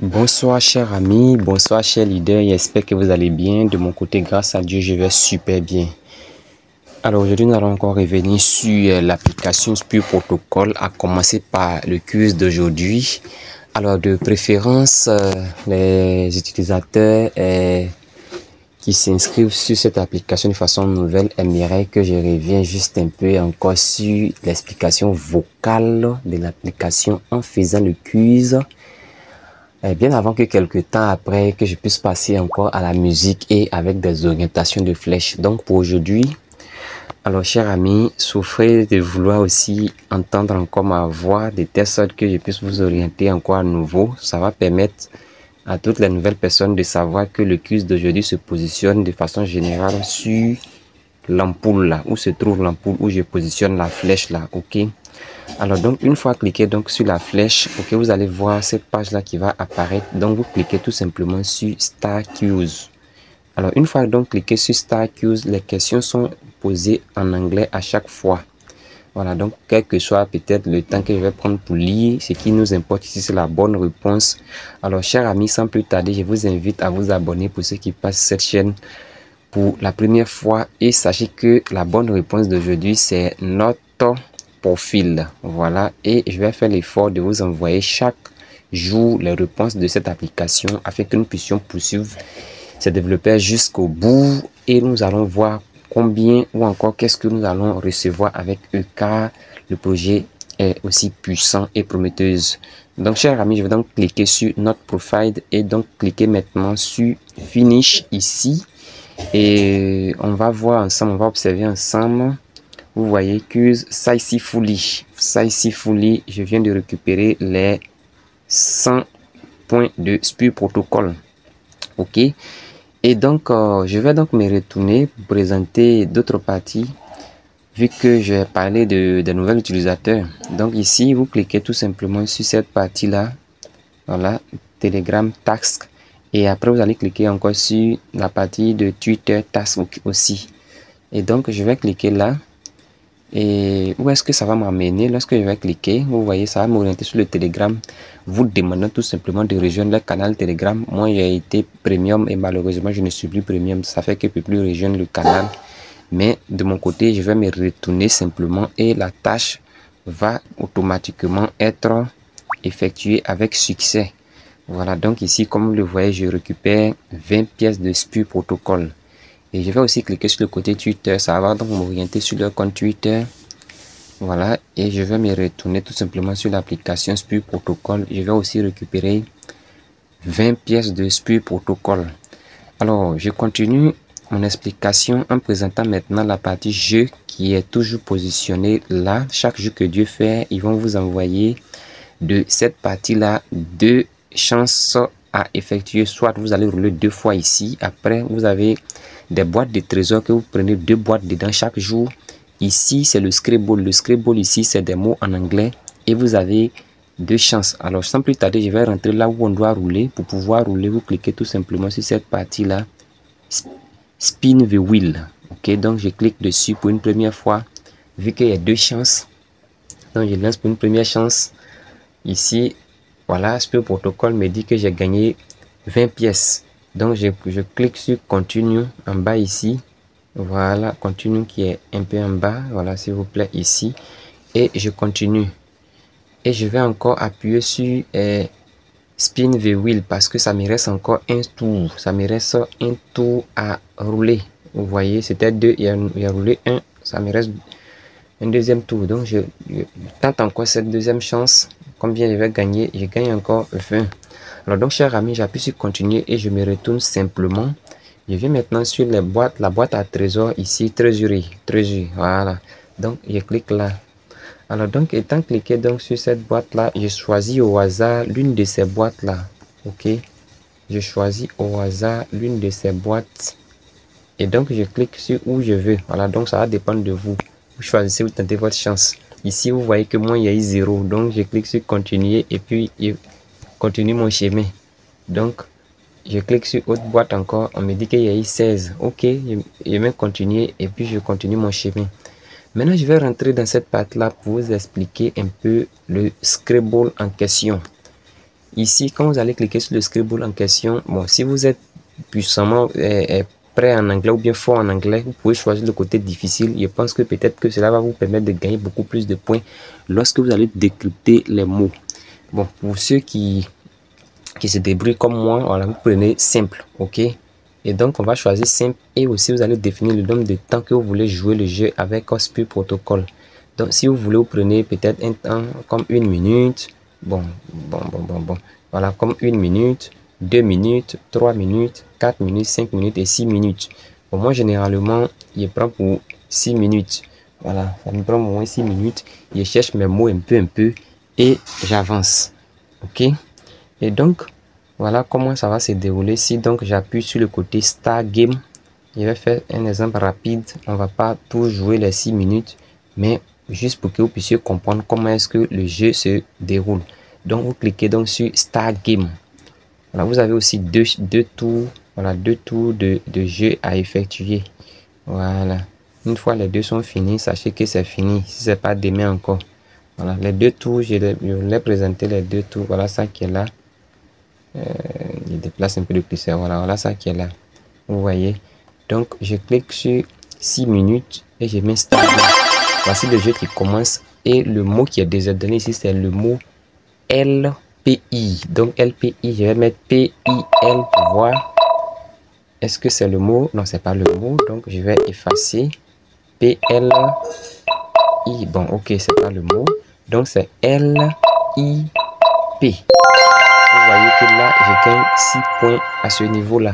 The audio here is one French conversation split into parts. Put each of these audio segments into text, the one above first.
Bonsoir chers amis, bonsoir chers leaders, j'espère que vous allez bien. De mon côté, grâce à Dieu, je vais super bien. Alors aujourd'hui, nous allons encore revenir sur l'application Spur Protocol, à commencer par le quiz d'aujourd'hui. Alors de préférence, les utilisateurs qui s'inscrivent sur cette application de façon nouvelle aimeraient que je revienne juste un peu encore sur l'explication vocale de l'application en faisant le quiz. Bien avant que quelques temps après que je puisse passer encore à la musique et avec des orientations de flèches. Donc pour aujourd'hui, alors chers amis, souffrez de vouloir aussi entendre encore ma voix de telle sorte que je puisse vous orienter encore à nouveau. Ça va permettre à toutes les nouvelles personnes de savoir que le quiz d'aujourd'hui se positionne de façon générale sur l'ampoule là, où se trouve l'ampoule, où je positionne la flèche là, ok? Alors donc une fois cliqué donc sur la flèche, ok, vous allez voir cette page là qui va apparaître. Donc vous cliquez tout simplement sur Start Quiz. Alors une fois donc cliqué sur Start Quiz, les questions sont posées en anglais à chaque fois. Voilà, donc quel que soit peut-être le temps que je vais prendre pour lire, ce qui nous importe ici c'est la bonne réponse. Alors chers amis, sans plus tarder, je vous invite à vous abonner pour ceux qui passent cette chaîne pour la première fois et sachez que la bonne réponse d'aujourd'hui c'est notre profil. Voilà, et je vais faire l'effort de vous envoyer chaque jour les réponses de cette application afin que nous puissions poursuivre ces développeurs jusqu'au bout et nous allons voir combien ou encore qu'est-ce que nous allons recevoir avec eux car le projet est aussi puissant et prometteuse. Donc chers amis, je vais donc cliquer sur notre profile et donc cliquer maintenant sur finish ici et on va voir ensemble, on va observer ensemble. Vous voyez que ça ici fully, je viens de récupérer les 100 points de Spur Protocol. Ok, et donc je vais donc me retourner pour présenter d'autres parties vu que j'ai parlé de nouveaux utilisateurs. Donc ici vous cliquez tout simplement sur cette partie là, voilà, Telegram Task, et après vous allez cliquer encore sur la partie de Twitter Task aussi. Et donc je vais cliquer là. Et où est-ce que ça va m'amener? Lorsque je vais cliquer, vous voyez, ça va m'orienter sur le Telegram, vous demandant tout simplement de rejoindre le canal Telegram. Moi, j'ai été premium et malheureusement, je ne suis plus premium. Ça fait que je ne peux plus rejoindre le canal. Mais de mon côté, je vais me retourner simplement et la tâche va automatiquement être effectuée avec succès. Voilà, donc ici, comme vous le voyez, je récupère 20 pièces de Spur Protocol. Et je vais aussi cliquer sur le côté Twitter, ça va donc m'orienter sur le compte Twitter. Voilà, et je vais me retourner tout simplement sur l'application Spur Protocol. Je vais aussi récupérer 20 pièces de Spur Protocol. Alors, je continue mon explication en présentant maintenant la partie jeu qui est toujours positionnée là. Chaque jeu que Dieu fait, ils vont vous envoyer de cette partie-là 2 chances à effectuer. Soit vous allez rouler 2 fois ici. Après, vous avez des boîtes de trésors que vous prenez 2 boîtes dedans chaque jour. Ici, c'est le Scrabble. Le Scrabble ici, c'est des mots en anglais. Et vous avez 2 chances. Alors, sans plus tarder, je vais rentrer là où on doit rouler. Pour pouvoir rouler, vous cliquez tout simplement sur cette partie-là. Spin the wheel. Ok, donc je clique dessus pour une première fois. Vu qu'il y a 2 chances. Donc, je lance pour une première chance. Ici, voilà, Spur Protocol me dit que j'ai gagné 20 pièces. Donc, je clique sur Continue en bas ici. Voilà, Continue qui est un peu en bas. Voilà, s'il vous plaît, ici. Et je continue. Et je vais encore appuyer sur Spin the Wheel parce que ça me reste encore un tour. Ça me reste un tour à rouler. Vous voyez, c'était 2. Il y a roulé 1. Ça me reste un deuxième tour. Donc, je tente encore cette deuxième chance. Combien je vais gagner? Je gagne encore 20. Alors donc, chers amis, j'appuie sur continuer et je me retourne simplement. Je viens maintenant sur les boîtes, la boîte à trésor ici, trésorerie, voilà. Donc, je clique là. Alors donc, étant cliqué donc sur cette boîte là, je choisis au hasard l'une de ces boîtes là. Ok, je choisis au hasard l'une de ces boîtes et donc je clique sur où je veux. Voilà, donc ça va dépendre de vous. Vous choisissez, vous tentez votre chance. Ici, vous voyez que moi, il y a eu 0. Donc, je clique sur continuer et puis je continue mon chemin. Donc, je clique sur autre boîte encore. On me dit qu'il y a eu 16. Ok, je vais continuer et puis je continue mon chemin. Maintenant, je vais rentrer dans cette partie-là pour vous expliquer un peu le Scrabble en question. Ici, quand vous allez cliquer sur le scribble en question, bon, si vous êtes puissamment prêt en anglais ou bien fort en anglais, vous pouvez choisir le côté difficile. Je pense que peut-être que cela va vous permettre de gagner beaucoup plus de points lorsque vous allez décrypter les mots. Bon, pour ceux qui se débrouillent comme moi, voilà, vous prenez simple, ok? Et donc, on va choisir simple et aussi vous allez définir le nombre de temps que vous voulez jouer le jeu avec Osprey Protocol. Donc, si vous voulez, vous prenez peut-être un temps comme 1 minute. Bon. Voilà, comme 1 minute, 2 minutes, 3 minutes, 4 minutes, 5 minutes et 6 minutes. Bon, moi, généralement, je prends pour 6 minutes. Voilà, ça me prend au moins 6 minutes. Je cherche mes mots un peu et j'avance. Ok? Et donc, voilà comment ça va se dérouler. Si donc j'appuie sur le côté Start Game, je vais faire un exemple rapide. On va pas tout jouer les 6 minutes, mais juste pour que vous puissiez comprendre comment est-ce que le jeu se déroule. Donc, vous cliquez donc sur Start Game. Voilà, vous avez aussi deux tours, voilà, 2 tours de jeu à effectuer. Voilà. Une fois les 2 sont finis, sachez que c'est fini. Si c'est pas demain encore. Voilà, les 2 tours, je l'ai présenté les 2 tours. Voilà ça qui est là. Je déplace un peu le curseur. Voilà ça qui est là. Vous voyez. Donc, je clique sur 6 minutes et je mets Start. Voici le jeu qui commence. Et le mot qui est déjà donné ici, c'est le mot LPI. Donc, LPI, je vais mettre PIL pour voir. Est-ce que c'est le mot? Non, c'est pas le mot. Donc, je vais effacer. PLI. Bon, ok, c'est pas le mot. Donc, c'est LIP. Vous voyez que là, je gagne 6 points à ce niveau-là.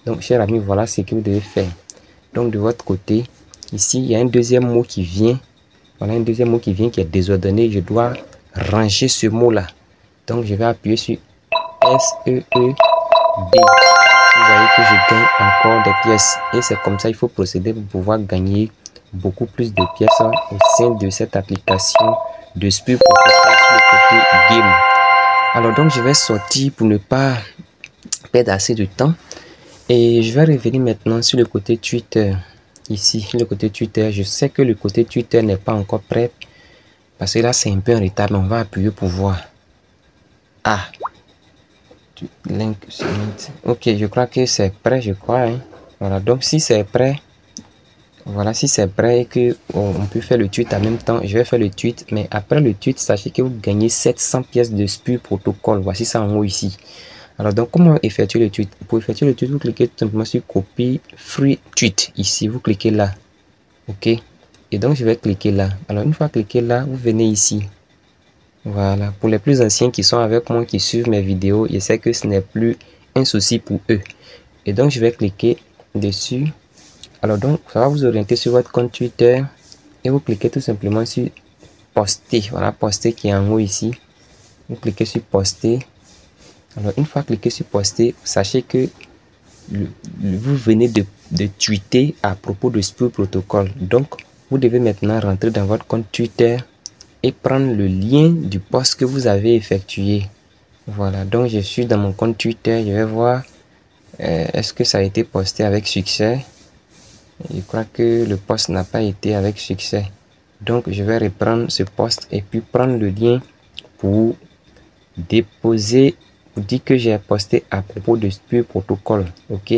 Donc, chers amis, voilà ce que vous devez faire. Donc, de votre côté, ici, il y a un deuxième mot qui vient. Voilà un deuxième mot qui vient qui est désordonné. Je dois ranger ce mot-là. Donc, je vais appuyer sur SEEB. Vous voyez que je gagne encore des pièces. Et c'est comme ça il faut procéder pour pouvoir gagner beaucoup plus de pièces au sein de cette application de Spur Protocol sur le côté game. Alors donc, je vais sortir pour ne pas perdre assez de temps. Et je vais revenir maintenant sur le côté Twitter. Ici, le côté Twitter. Je sais que le côté Twitter n'est pas encore prêt. Parce que là, c'est un peu en retard. Mais on va appuyer pour voir. Ah. Link. Ok, je crois que c'est prêt, je crois. Hein. Voilà, donc si c'est prêt. Voilà, si c'est prêt et que on peut faire le tweet en même temps, je vais faire le tweet. Mais après le tweet, sachez que vous gagnez 700 pièces de Spur Protocol. Voici ça en haut ici. Alors, donc, comment effectuer le tweet? Pour effectuer le tweet, vous cliquez tout simplement sur Copy Free Tweet. Ici, vous cliquez là. OK. Et donc, je vais cliquer là. Alors, une fois cliqué là, vous venez ici. Voilà. Pour les plus anciens qui sont avec moi, qui suivent mes vidéos, je sais que ce n'est plus un souci pour eux. Et donc, je vais cliquer dessus. Alors, donc, ça va vous orienter sur votre compte Twitter. Et vous cliquez tout simplement sur Poster. Voilà, Poster qui est en haut ici. Vous cliquez sur Poster. Alors, une fois cliqué sur Poster, sachez que vous venez de tweeter à propos de Spur Protocol. Donc, vous devez maintenant rentrer dans votre compte Twitter et prendre le lien du post que vous avez effectué. Voilà, donc je suis dans mon compte Twitter. Je vais voir est-ce que ça a été posté avec succès. Je crois que le post n'a pas été avec succès. Donc, je vais reprendre ce post et puis prendre le lien pour déposer. Vous dit que j'ai posté à propos de Spur Protocol. Ok.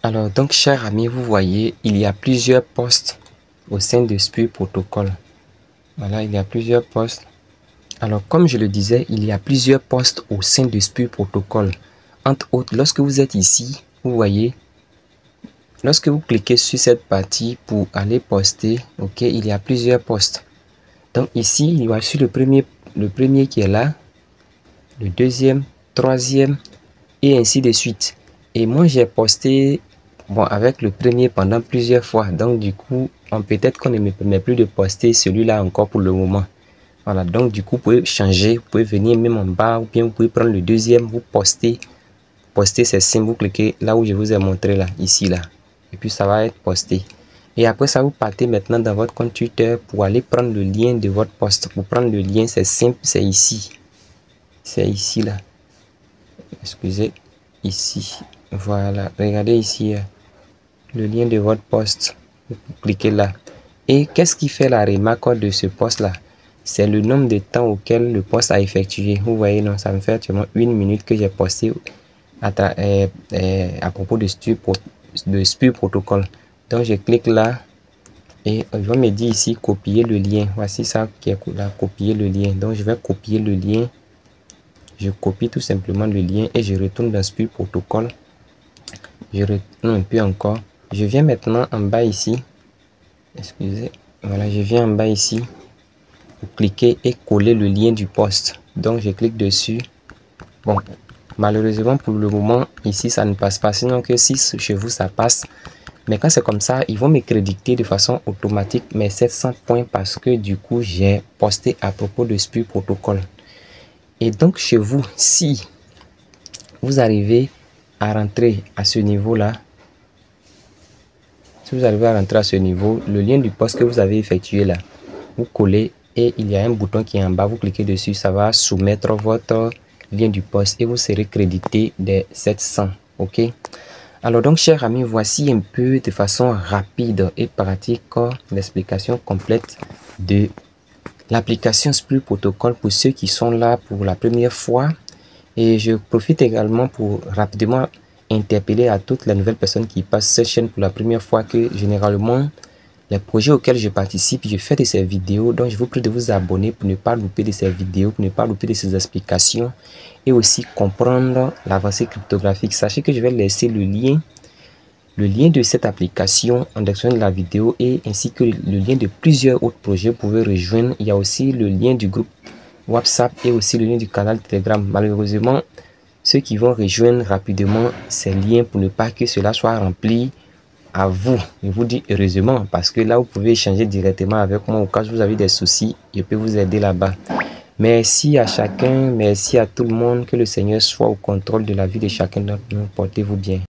Alors donc, chers amis, vous voyez, il y a plusieurs posts au sein de Spur Protocol. Voilà, il y a plusieurs posts. Alors, comme je le disais, il y a plusieurs posts au sein de Spur Protocol. Entre autres, lorsque vous êtes ici, vous voyez, lorsque vous cliquez sur cette partie pour aller poster, ok, il y a plusieurs posts. Donc ici, il y a sur le premier qui est là, le deuxième, troisième et ainsi de suite. Et moi j'ai posté avec le premier pendant plusieurs fois. Donc du coup, peut-être qu'on ne me permet plus de poster celui-là encore pour le moment. Voilà, donc du coup, vous pouvez changer, vous pouvez venir même en bas ou bien vous pouvez prendre le deuxième, vous postez. Poster, c'est simple, vous cliquez là où je vous ai montré là, ici là. Et puis ça va être posté. Et après ça, vous partez maintenant dans votre compte Twitter pour aller prendre le lien de votre post. Pour prendre le lien, c'est simple, c'est ici. C'est ici là. Excusez, ici. Voilà, regardez ici le lien de votre post. Vous cliquez là. Et qu'est-ce qui fait la remarque de ce post là? c'est le nombre de temps auquel le poste a effectué. Vous voyez, non, ça me fait actuellement 1 minute que j'ai posté à propos de Spur Protocol. Donc je clique là et il va me dire ici copier le lien. Voici ça qui est là, copier le lien. Donc je vais copier le lien. Je copie tout simplement le lien et je retourne dans Spur Protocol. Je retourne un peu encore. Je viens maintenant en bas ici. Excusez. Voilà, je viens en bas ici pour cliquer et coller le lien du poste. Donc je clique dessus. Bon, malheureusement pour le moment ici ça ne passe pas. Sinon que si chez vous ça passe. Mais quand c'est comme ça, ils vont me créditer de façon automatique mes 700 points parce que du coup j'ai posté à propos de Spur Protocol. Et donc chez vous, si vous arrivez à rentrer à ce niveau là, si vous arrivez à rentrer à ce niveau, le lien du poste que vous avez effectué là, vous collez et il y a un bouton qui est en bas, vous cliquez dessus, ça va soumettre votre lien du poste et vous serez crédité des 700. Ok. Alors donc chers amis, voici un peu de façon rapide et pratique l'explication complète de l'application Spur Protocol pour ceux qui sont là pour la première fois. Et je profite également pour rapidement interpeller à toutes les nouvelles personnes qui passent cette chaîne pour la première fois que généralement les projets auxquels je participe, je fais de ces vidéos. Donc je vous prie de vous abonner pour ne pas louper de ces vidéos, pour ne pas louper de ces explications et aussi comprendre l'avancée cryptographique. Sachez que je vais laisser le lien de cette application en description de la vidéo et ainsi que le lien de plusieurs autres projets que vous pouvez rejoindre. Il y a aussi le lien du groupe WhatsApp et aussi le lien du canal Telegram. Malheureusement, ceux qui vont rejoindre rapidement ces liens pour ne pas que cela soit rempli à vous. Je vous dis heureusement parce que là vous pouvez échanger directement avec moi au cas où vous avez des soucis, je peux vous aider là-bas. Merci à chacun, merci à tout le monde, que le Seigneur soit au contrôle de la vie de chacun d'entre nous. Portez-vous bien.